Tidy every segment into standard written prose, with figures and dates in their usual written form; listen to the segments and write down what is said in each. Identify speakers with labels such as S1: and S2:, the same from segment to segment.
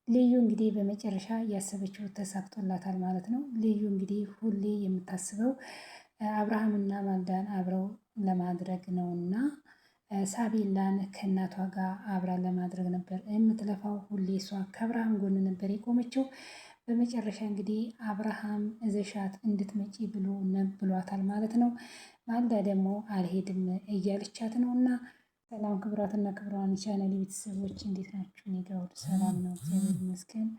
S1: ልዩ እንግዲህ በመጨረሻ ያሰበችው ተሳክቶላታል ማለት ነው። ልዩ እንግዲህ ሁሌ የምታስበው አብርሃምና ማልዳን አብረው ለማድረግ ነውና ሳቤላን ከእናቷ ጋር አብራ ለማድረግ ነበር የምትለፋው። ሁሌ እሷ ከአብርሃም ጎን ነበር የቆመችው። በመጨረሻ እንግዲህ አብርሃም እዘሻት እንድትመጪ ብሏታል ማለት ነው። ማልዳ ደግሞ አልሄድም እያለቻት ነው። እና ሰላም ክብራትና ክብራን ቻናል ቤተሰቦች እንዴት ናችሁ? እኔ ጋር ሁሉ ሰላም ነው፣ እግዚአብሔር ይመስገን።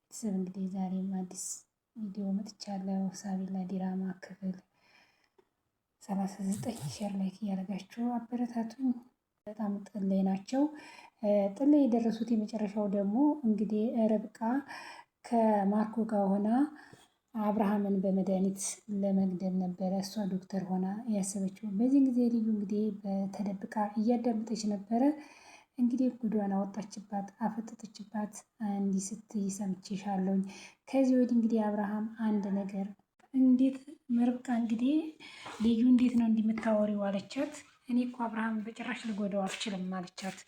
S1: ቤተሰብ እንግዲህ ዛሬም አዲስ ቪዲዮ መጥቻለሁ። ሳቤላ ዲራማ ክፍል 39 ሼር ላይክ እያደረጋችሁ አበረታቱኝ። በጣም ጥላይ ናቸው። ጥላይ የደረሱት የመጨረሻው ደግሞ እንግዲህ ርብቃ ከማርኮ ጋር ሆና አብርሃምን በመድኃኒት ለመግደል ነበረ እሷ ዶክተር ሆና ያሰበችው። በዚህ ጊዜ ልዩ እንግዲህ በተደብቃ እያዳመጠች ነበረ። እንግዲህ ጉዷን አወጣችባት፣ አፈጠጠችባት። እንዲህ ስትይ ሰምቼሻለሁኝ። ከዚህ ወዲህ እንግዲህ አብርሃም አንድ ነገር እንዴት ርብቃ እንግዲህ ልዩ እንዴት ነው እንዲህ የምታወሪው አለቻት። እኔ እኮ አብርሃም በጭራሽ ልጎዳው አልችልም አለቻት።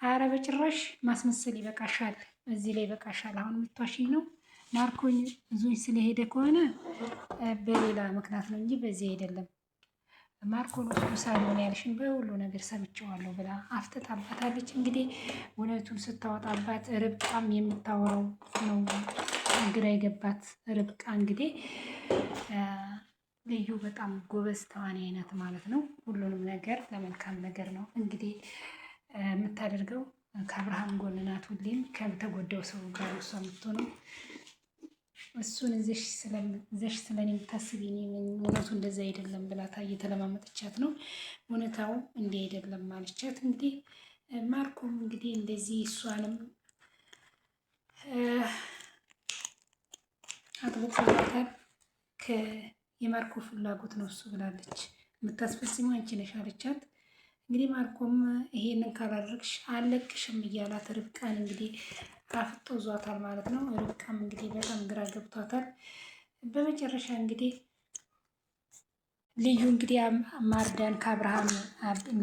S1: አረ በጭራሽ ማስመሰል ይበቃሻል፣ እዚህ ላይ ይበቃሻል። አሁን የምትዋሽኝ ነው። ማርኮኝ እዙኝ ስለሄደ ከሆነ በሌላ ምክንያት ነው እንጂ በዚህ አይደለም። ማርኮን ወስዶ ሳልሆን ያልሽን በሁሉ ነገር ሰምቼዋለሁ ብላ አፍጥጣባታለች። እንግዲህ እውነቱን ስታወጣባት ርብቃም የምታወራው ነው ግራ የገባት። ርብቃ እንግዲህ ልዩ በጣም ጎበዝ ተዋናይ ናት ማለት ነው። ሁሉንም ነገር ለመልካም ነገር ነው እንግዲህ የምታደርገው። ከአብርሃም ጎን ናት ሁሌም። ከተጎዳው ሰው ጋር እሷ የምትሆነው እሱን እዘሽ ስለኔ የምታስቢ እውነቱ እንደዛ አይደለም ብላታ እየተለማመጠቻት ነው። እውነታው እንዲህ አይደለም ማለቻት። እንግዲህ ማርኮም እንግዲህ እንደዚህ እሷንም አጥብቆላታል። የማርኮ ፍላጎት ነው እሱ ብላለች። የምታስፈጽመው አንቺ ነሽ አለቻት። እንግዲህ ማርኮም ይሄንን ካላደረግሽ አለቅሽም እያላት ርብቃን እንግዲህ አፍጦ ዟታል ማለት ነው። ርብቃም እንግዲህ በጣም ግራ ገብቷታል። በመጨረሻ እንግዲህ ልዩ እንግዲህ ማርዳን ከአብርሃም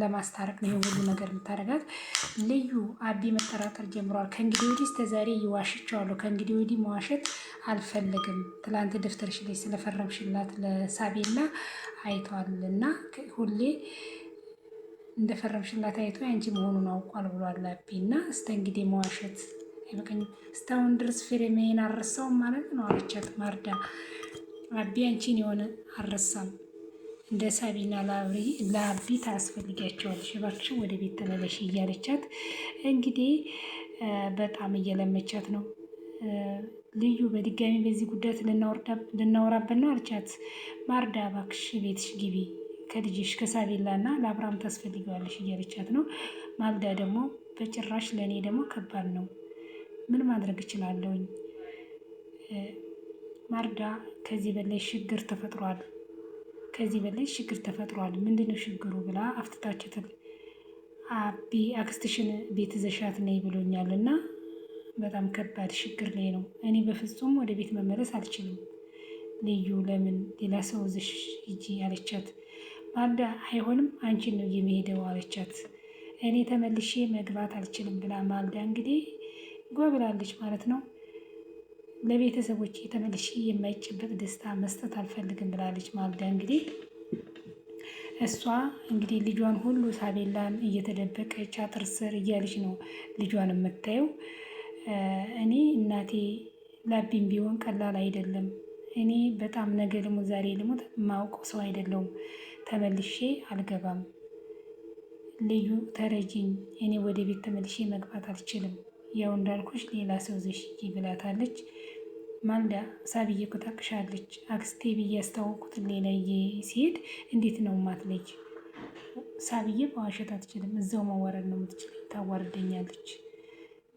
S1: ለማስታረቅ ነው ይሄ ሁሉ ነገር የምታደርጋት። ልዩ አቢ መጠራጠር ጀምሯል። ከእንግዲህ ወዲህ እስከ ዛሬ ይዋሽቸዋለሁ፣ ከእንግዲህ ወዲህ መዋሸት አልፈለግም። ትላንት ደፍተርሽ ላይ ስለፈረምሽላት ለሳቤላ አይተዋልና ሁሌ እንደፈረምሽላት አይቶ አንቺ መሆኑን አውቋል ብሏል አቢ። እና እስከ እንግዲህ መዋሸት አይበቃኝም፣ እስካሁን ድረስ ፍሬሜን አልረሳውም ማለት ነው አለቻት ማርዳ። አቢ አንቺን የሆነ አልረሳም፣ እንደ ሳቢና ለአቢ ታስፈልጊያቸዋለሽ፣ እባክሽ ወደ ቤት ተመለሽ እያለቻት እንግዲህ በጣም እየለመቻት ነው። ልዩ በድጋሚ በዚህ ጉዳይ ልናወራበት ነው አለቻት። ማርዳ እባክሽ ቤትሽ ግቢ፣ ከልጅሽ ከሳቤላ እና ለአብርሃም ታስፈልጊዋለሽ እያለቻት ነው። ማልዳ ደግሞ በጭራሽ ለእኔ ደግሞ ከባድ ነው፣ ምን ማድረግ እችላለሁኝ? ማርዳ ከዚህ በላይ ችግር ተፈጥሯል፣ ከዚህ በላይ ችግር ተፈጥሯል፣ ምንድነው ችግሩ ብላ አፍትታችትል። አቢ አክስትሽን ቤት ዘሻት ነይ ብሎኛል እና በጣም ከባድ ችግር ላይ ነው። እኔ በፍጹም ወደ ቤት መመለስ አልችልም። ልዩ ለምን ሌላ ሰው ዝሽ ሂጂ አለቻት። ማልዳ አይሆንም አንቺን ነው የሚሄደው አለቻት። እኔ ተመልሼ መግባት አልችልም ብላ ማልዳ እንግዲህ ጎብላለች ማለት ነው። ለቤተሰቦች ተመልሼ የማይጨበጥ ደስታ መስጠት አልፈልግም ብላለች ማልዳ። እንግዲህ እሷ እንግዲህ ልጇን ሁሉ ሳቤላን እየተደበቀች አጥር ስር እያለች ነው ልጇን የምታየው። እኔ እናቴ ላቢም ቢሆን ቀላል አይደለም። እኔ በጣም ነገ ልሙት ዛሬ ልሙት የማውቀው ሰው አይደለሁም። ተመልሼ አልገባም። ልዩ ተረጂኝ፣ እኔ ወደ ቤት ተመልሼ መግባት አልችልም። ያው እንዳልኩሽ ሌላ ሰው ዘሽ ብላታለች። ማልዳ ሳብዬ እኮ ታቅሻለች፣ አክስቴ ብዬ ያስታወቁት ሌላ ሲሄድ እንዴት ነው ማትለጅ? ሳብዬ በዋሸት አትችልም፣ እዛው መዋረድ ነው የምትችል፣ ታዋርደኛለች።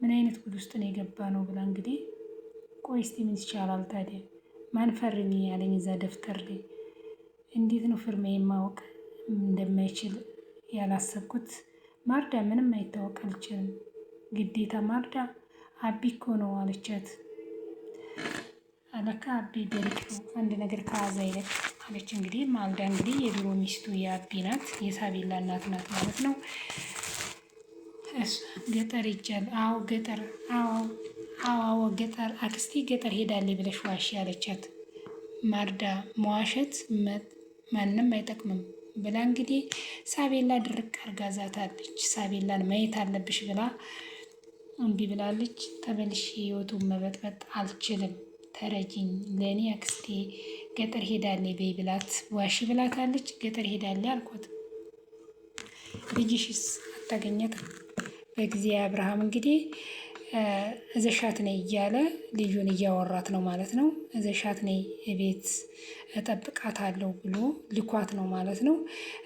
S1: ምን አይነት ጉድ ውስጥ ነው የገባ ነው ብላ እንግዲህ ቆይ እስቲ ምን ይቻላል ታዲያ? ማን ፈርሚ ያለኝ እዛ ደፍተር ላይ? እንዴት ነው ፍርሜ የማወቅ እንደማይችል ያላሰብኩት? ማርዳ ምንም አይታወቅ አልችልም፣ ግዴታ ማርዳ አቢ እኮ ነው አለቻት። አለካ አቢ ደሪቅ ነው፣ አንድ ነገር ከያዘ አይለቅ አለች። እንግዲህ ማልዳ እንግዲህ የድሮ ሚስቱ የአቢ ናት፣ የሳቤላ እናት ናት ማለት ነው። ገጠር ይጃል። አዎ ገጠር፣ አዎ አዎ ገጠር አክስቴ ገጠር ሄዳለች ብለሽ ዋሽ ያለቻት ማርዳ መዋሸት ማንም አይጠቅምም ብላ እንግዲህ ሳቤላ ድርቅ አርጋ ዛታለች። ሳቤላን ማየት አለብሽ ብላ እምቢ ብላለች። ተመልሼ ህይወቱን መበጥበጥ አልችልም፣ ተረጂኝ፣ ለእኔ አክስቴ ገጠር ሄዳለች በይ ብላት ዋሺ ብላታለች። ገጠር ሄዳለች አልኳት። ልጅሽስ አታገኘትም? በጊዜ አብርሃም እንግዲህ እዘሻት ነይ እያለ ልዩን እያወራት ነው ማለት ነው። እዘሻት ነይ ቤት እጠብቃታለሁ ብሎ ልኳት ነው ማለት ነው።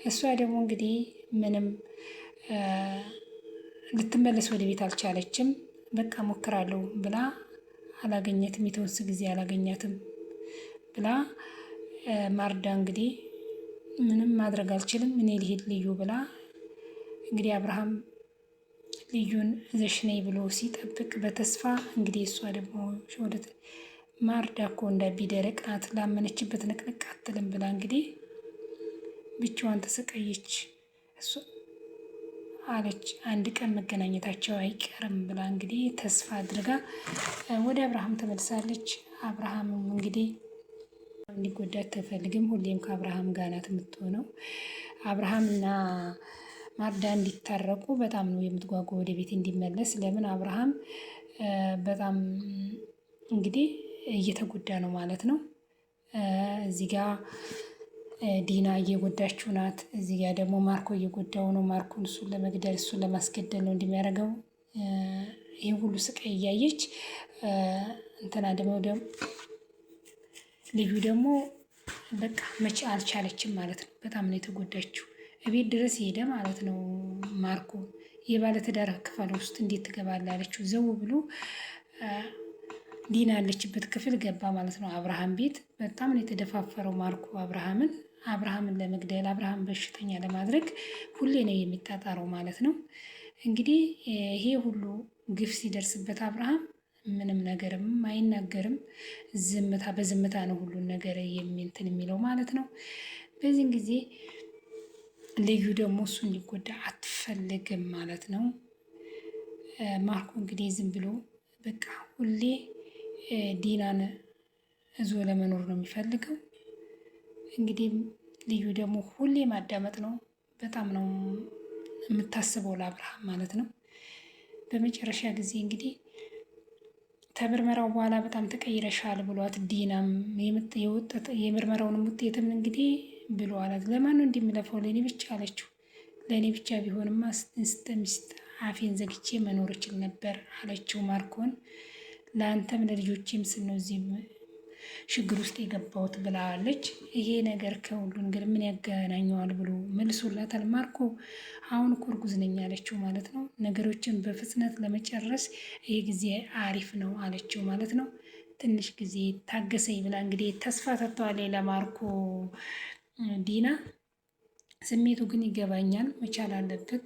S1: እሷ ደግሞ እንግዲህ ምንም ልትመለስ ወደ ቤት አልቻለችም። በቃ ሞክራለሁ ብላ አላገኘትም፣ የተወሰነ ጊዜ አላገኛትም ብላ ማርዳ እንግዲህ ምንም ማድረግ አልችልም እኔ ልሄድ ልዩ ብላ እንግዲህ አብርሃም ልዩን እዘሽ ነይ ብሎ ሲጠብቅ በተስፋ እንግዲህ እሷ ደግሞ ወደ ማርዳ እኮ እንዳቢደረቅ ናት፣ ላመነችበት ንቅንቅ አትልም ብላ እንግዲህ ብቻዋን ተሰቃየች እሱ አለች። አንድ ቀን መገናኘታቸው አይቀርም ብላ እንግዲህ ተስፋ አድርጋ ወደ አብርሃም ተመልሳለች። አብርሃምም እንግዲህ እንዲጎዳ አትፈልግም፣ ሁሌም ከአብርሃም ጋር ናት የምትሆነው። አብርሃምና ማርዳ እንዲታረቁ በጣም ነው የምትጓጓው ወደ ቤት እንዲመለስ። ለምን አብርሃም በጣም እንግዲህ እየተጎዳ ነው ማለት ነው። እዚህ ጋ ዲና እየጎዳችው ናት፣ እዚህ ጋ ደግሞ ማርኮ እየጎዳው ነው። ማርኮን እሱን ለመግደል እሱን ለማስገደል ነው እንደሚያደርገው። ይህ ሁሉ ስቃይ እያየች እንትና ደግሞ ልዩ ደግሞ በቃ መቼ አልቻለችም ማለት ነው። በጣም ነው የተጎዳችው። እቤት ድረስ ሄደ ማለት ነው። ማርኮ የባለትዳር ክፍል ውስጥ እንዴት ትገባለህ አለችው። ዘው ብሎ ዲና ያለችበት ክፍል ገባ ማለት ነው። አብርሃም ቤት በጣም ነው የተደፋፈረው ማርኮ አብርሃምን ለመግደል አብርሃም በሽተኛ ለማድረግ ሁሌ ነው የሚጣጣረው ማለት ነው። እንግዲህ ይሄ ሁሉ ግፍ ሲደርስበት አብርሃም ምንም ነገርም አይናገርም። በዝምታ ነው ሁሉን ነገር እንትን የሚለው ማለት ነው። በዚህን ጊዜ ልዩ ደግሞ እሱ እንዲጎዳ አትፈልግም ማለት ነው። ማርኮ እንግዲህ ዝም ብሎ በቃ ሁሌ ዲናን እዞ ለመኖር ነው የሚፈልገው። እንግዲህ ልዩ ደግሞ ሁሌ ማዳመጥ ነው። በጣም ነው የምታስበው ለአብርሃም ማለት ነው። በመጨረሻ ጊዜ እንግዲህ ከምርመራው በኋላ በጣም ተቀይረሻል ብሏት ዲናም የምርመራውንም ውጤትም እንግዲህ ብሎ አላት። ለማን ነው እንደሚለፋው? ለእኔ ብቻ አለችው። ለእኔ ብቻ ቢሆንማ ስተሚስት አፌን ዘግቼ መኖር እችል ነበር አለችው ማርኮን። ለአንተም ለልጆቼም ስል ነው እዚህ ችግር ውስጥ የገባሁት ብላለች። ይሄ ነገር ከሁሉን ግን ምን ያገናኘዋል ብሎ መልሶላታል ማርኮ። አሁን እኮ እርጉዝ ነኝ አለችው ማለት ነው። ነገሮችን በፍጥነት ለመጨረስ ይሄ ጊዜ አሪፍ ነው አለችው ማለት ነው። ትንሽ ጊዜ ታገሰኝ ብላ እንግዲህ ተስፋ ሰጥተዋል ለማርኮ ዲና። ስሜቱ ግን ይገባኛል፣ መቻል አለብህ፣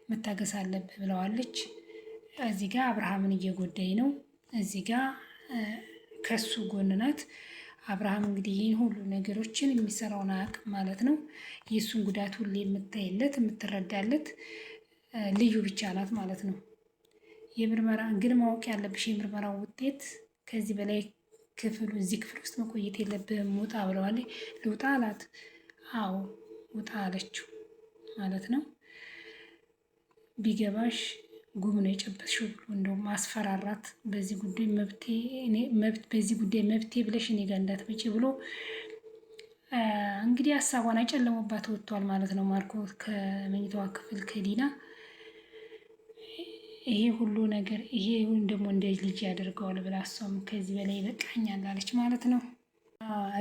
S1: መታገስ አለብህ ብለዋለች። እዚህ ጋር አብርሃምን እየጎዳኝ ነው፣ እዚህ ጋር ከሱ ጎን ናት። አብርሃም እንግዲህ ይህን ሁሉ ነገሮችን የሚሰራውን አያውቅም ማለት ነው። የእሱን ጉዳት ሁሌ የምታይለት የምትረዳለት ልዩ ብቻ ናት ማለት ነው። የምርመራ ግን ማወቅ ያለብሽ የምርመራው ውጤት ከዚህ በላይ እዚህ ክፍል ውስጥ መቆየት የለብህም፣ ውጣ ብለዋለች። ልውጣ አላት። አዎ ውጣ አለችው ማለት ነው። ቢገባሽ ጉም ነው የጨበጥሽው ብሎ እንደውም ማስፈራራት። በዚህ ጉዳይ መብቴ ብለሽ እኔ ጋር እንዳትመጪ ብሎ እንግዲህ ሀሳቧን አጨለሞባት ወጥቷል ማለት ነው። ማርኮ ከመኝታዋ ክፍል ከዲና ይሄ ሁሉ ነገር ይሄ ደግሞ እንደ ልጅ ያደርገዋል ብላ እሷም ከዚህ በላይ ይበቃኛል አለች ማለት ነው።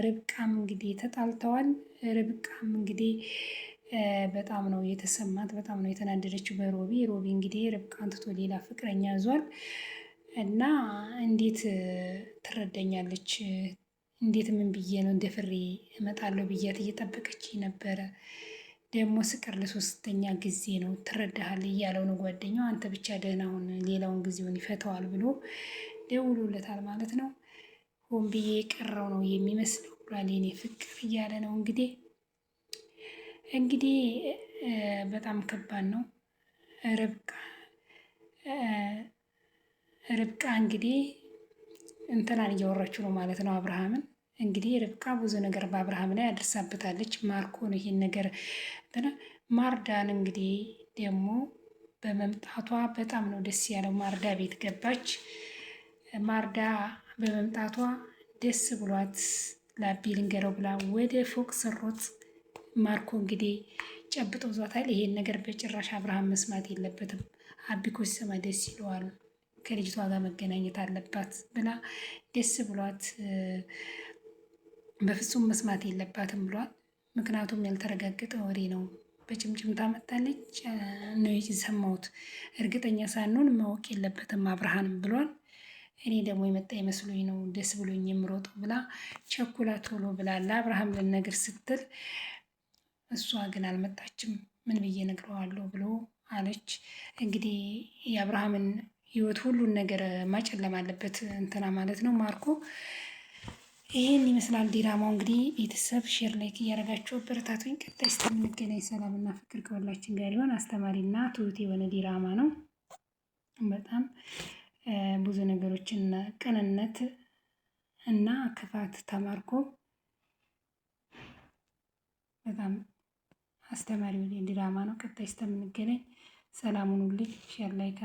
S1: ርብቃም እንግዲህ ተጣልተዋል። ርብቃም እንግዲህ በጣም ነው የተሰማት፣ በጣም ነው የተናደደችው በሮቢ። ሮቢ እንግዲህ ርብቃን ትቶ ሌላ ፍቅረኛ ይዟል እና እንዴት ትረዳኛለች? እንዴት ምን ብዬ ነው እንደ ፍሬ እመጣለሁ ብያት እየጠበቀች ነበረ። ደግሞ ስቅር ለሶስተኛ ጊዜ ነው ትረዳሃል እያለው ነው ጓደኛው። አንተ ብቻ ደህና ሁን፣ ሌላውን ጊዜውን ይፈተዋል ብሎ ደውሎለታል ማለት ነው። ሆን ብዬ የቀረው ነው የሚመስለው ብሏል። የኔ ፍቅር እያለ ነው እንግዲህ ርብቃ እንግዲህ እንትናን እያወራችው ነው ማለት ነው አብርሃምን። እንግዲህ ርብቃ ብዙ ነገር በአብርሃም ላይ አድርሳበታለች። ማርኮ ነው ይሄን ነገር ማርዳን እንግዲህ ደግሞ በመምጣቷ በጣም ነው ደስ ያለው። ማርዳ ቤት ገባች። ማርዳ በመምጣቷ ደስ ብሏት ላቢ ልንገረው ብላ ወደ ፎቅ ስሮጥ ማርኮ እንግዲህ ጨብጦ ዟታል። ይሄን ነገር በጭራሽ አብርሃም መስማት የለበትም፣ አቢኮ ሲሰማ ደስ ይለዋል፣ ከልጅቷ ጋር መገናኘት አለባት ብላ ደስ ብሏት በፍጹም መስማት የለባትም ብሏል። ምክንያቱም ያልተረጋገጠ ወሬ ነው፣ በጭምጭምታ መጣለች ነው የሰማሁት፣ እርግጠኛ ሳንሆን ማወቅ የለበትም አብርሃም ብሏል። እኔ ደግሞ የመጣ ይመስሉኝ ነው ደስ ብሎኝ የምሮጠው ብላ ቸኩላ ቶሎ ብላ ለአብርሃም ልነግር ስትል እሷ ግን አልመጣችም። ምን ብዬ ነግረዋለሁ ብሎ አለች። እንግዲህ የአብርሃምን ህይወት ሁሉን ነገር ማጨለም አለበት እንትና ማለት ነው ማርኮ። ይህን ይመስላል ዲራማው። እንግዲህ ቤተሰብ ሼር ላይክ እያደረጋችሁ አበረታቱኝ። ቀጣይ እስከምንገናኝ ሰላምና ፍቅር ከሁላችን ጋር ይሆን። አስተማሪና ትሁት የሆነ ዲራማ ነው። በጣም ብዙ ነገሮችን ቅንነት እና ክፋት ተማርኮ በጣም አስተማሪ ዲራማ ነው። ቀጣይ እስከምንገናኝ ሰላም ሁኑልኝ። ሼር ላይክ